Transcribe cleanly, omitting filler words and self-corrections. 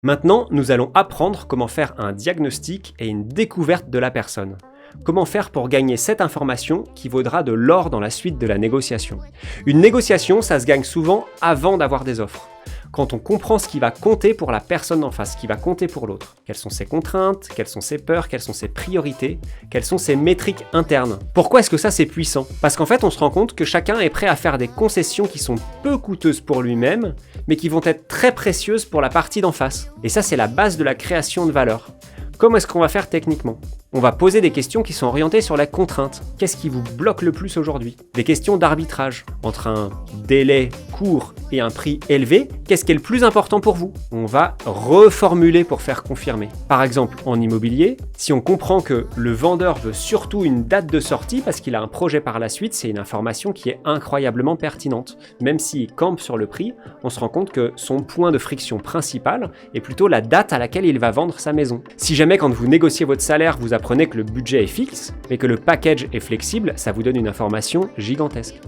Maintenant, nous allons apprendre comment faire un diagnostic et une découverte de la personne. Comment faire pour gagner cette information qui vaudra de l'or dans la suite de la négociation. Une négociation, ça se gagne souvent avant d'avoir des offres. Quand on comprend ce qui va compter pour la personne en face, ce qui va compter pour l'autre. Quelles sont ses contraintes, quelles sont ses peurs, quelles sont ses priorités, quelles sont ses métriques internes. Pourquoi est-ce que ça c'est puissant? Parce qu'en fait on se rend compte que chacun est prêt à faire des concessions qui sont peu coûteuses pour lui-même, mais qui vont être très précieuses pour la partie d'en face. Et ça c'est la base de la création de valeur. Comment est-ce qu'on va faire techniquement? On va poser des questions qui sont orientées sur la contrainte. Qu'est-ce qui vous bloque le plus aujourd'hui? Des questions d'arbitrage. Entre un délai court et un prix élevé, qu'est-ce qui est le plus important pour vous? On va reformuler pour faire confirmer. Par exemple, en immobilier, si on comprend que le vendeur veut surtout une date de sortie parce qu'il a un projet par la suite, c'est une information qui est incroyablement pertinente. Même s'il campe sur le prix, on se rend compte que son point de friction principal est plutôt la date à laquelle il va vendre sa maison. Si jamais quand vous négociez votre salaire, vous apprenez que le budget est fixe, mais que le package est flexible, ça vous donne une information gigantesque.